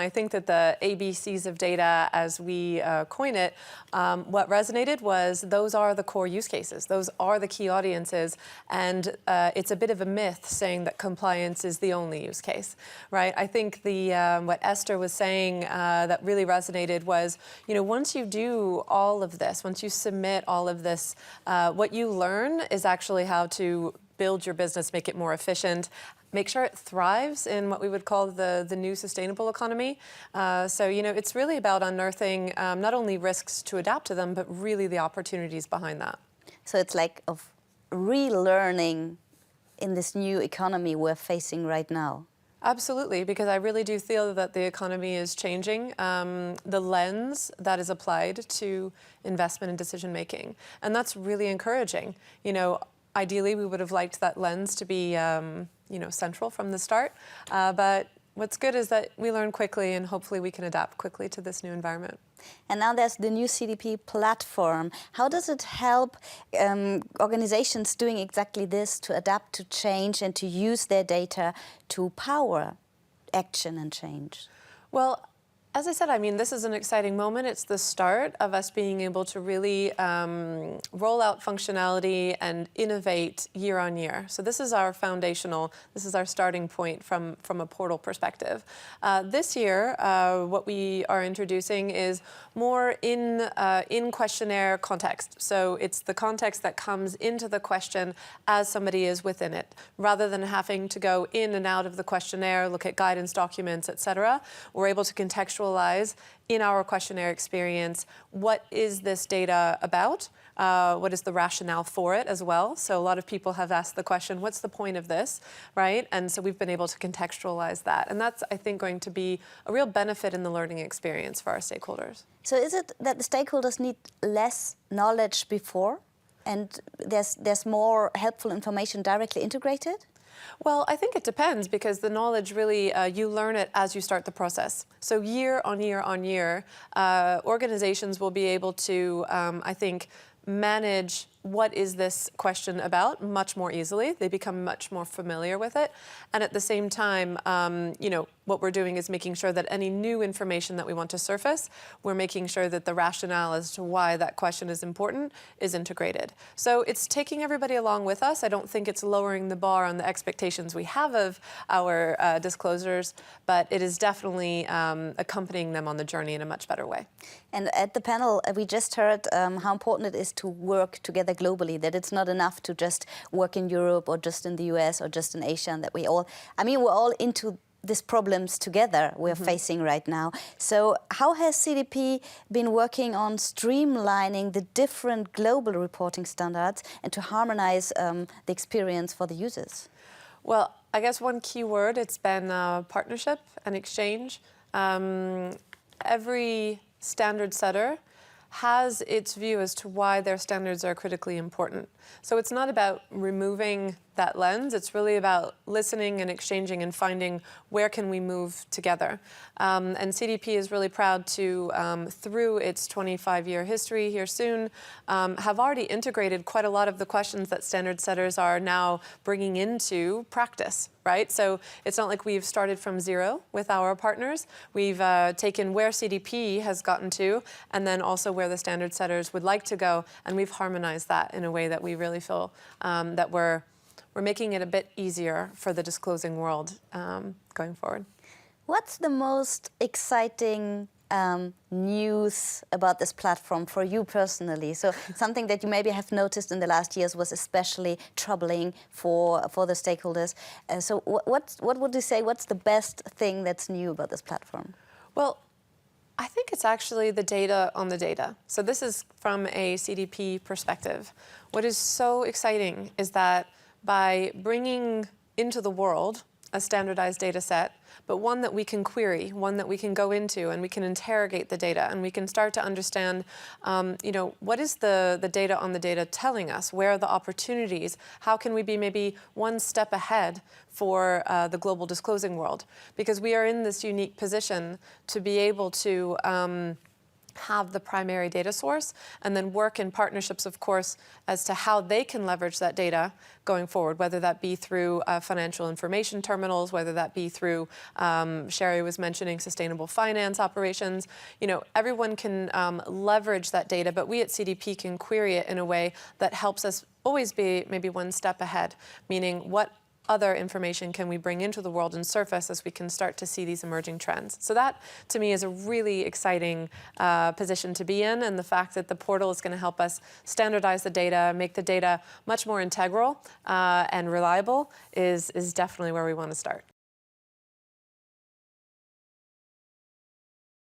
I think that the ABCs of data, as we coin it, what resonated was those are the core use cases. Those are the key audiences. And it's a bit of a myth saying that compliance is the only use case, right? I think what Esther was saying that really resonated was, once you do all of this, once you submit all of this, what you learn is actually how to build your business, make it more efficient, make sure it thrives in what we would call the new sustainable economy. So, it's really about unearthing not only risks to adapt to them, but really the opportunities behind that. So it's like of relearning in this new economy we're facing right now. Absolutely, because I really do feel that the economy is changing, the lens that is applied to investment and decision making. And that's really encouraging. Ideally, we would have liked that lens to be, central from the start. But what's good is that we learn quickly, and hopefully we can adapt quickly to this new environment. And now there's the new CDP platform. How does it help organizations doing exactly this to adapt to change and to use their data to power action and change? Well, as I said, this is an exciting moment. It's the start of us being able to really roll out functionality and innovate year on year. So this is our starting point from a portal perspective. This year, what we are introducing is more in questionnaire context. So it's the context that comes into the question as somebody is within it, rather than having to go in and out of the questionnaire, look at guidance documents, etc. We're able to contextualize in our questionnaire experience, what is this data about? What is the rationale for it as well? So a lot of people have asked the question, what's the point of this, right? And so we've been able to contextualize that. And that's, I think, going to be a real benefit in the learning experience for our stakeholders. So is it that the stakeholders need less knowledge before and there's more helpful information directly integrated? Well, I think it depends, because the knowledge really, you learn it as you start the process. So year on year on year, organizations will be able to, I think, manage what is this question about much more easily. They become much more familiar with it. And at the same time, what we're doing is making sure that any new information that we want to surface, we're making sure that the rationale as to why that question is important is integrated. So it's taking everybody along with us. I don't think it's lowering the bar on the expectations we have of our disclosures, but it is definitely accompanying them on the journey in a much better way. And at the panel, we just heard how important it is to work together globally, that it's not enough to just work in Europe or just in the US or just in Asia, and that we're all into these problems together we're facing right now. So how has CDP been working on streamlining the different global reporting standards and to harmonize the experience for the users? Well, I guess one key word, it's been partnership and exchange. Every standard setter has its view as to why their standards are critically important. So it's not about removing that lens, it's really about listening and exchanging and finding where can we move together. And CDP is really proud to, through its 25-year history here soon, have already integrated quite a lot of the questions that standard setters are now bringing into practice, right? So it's not like we've started from zero with our partners. We've taken where CDP has gotten to, and then also where the standard setters would like to go, and we've harmonized that in a way that we really feel that we're making it a bit easier for the disclosing world going forward. What's the most exciting news about this platform for you personally? So something that you maybe have noticed in the last years was especially troubling for the stakeholders. So what would you say, what's the best thing that's new about this platform? Well, I think it's actually the data on the data. So this is from a CDP perspective. What is so exciting is that by bringing into the world a standardized data set, but one that we can query, one that we can go into, and we can interrogate the data, and we can start to understand, what is the data on the data telling us? Where are the opportunities? How can we be maybe one step ahead for the global disclosing world? Because we are in this unique position to be able to have the primary data source, and then work in partnerships, of course, as to how they can leverage that data going forward, whether that be through financial information terminals, whether that be through, Sherry was mentioning sustainable finance operations. You know, everyone can leverage that data, but we at CDP can query it in a way that helps us always be maybe one step ahead, meaning what other information can we bring into the world and surface as we can start to see these emerging trends. So that, to me, is a really exciting position to be in, and the fact that the portal is going to help us standardize the data, make the data much more integral and reliable is definitely where we want to start.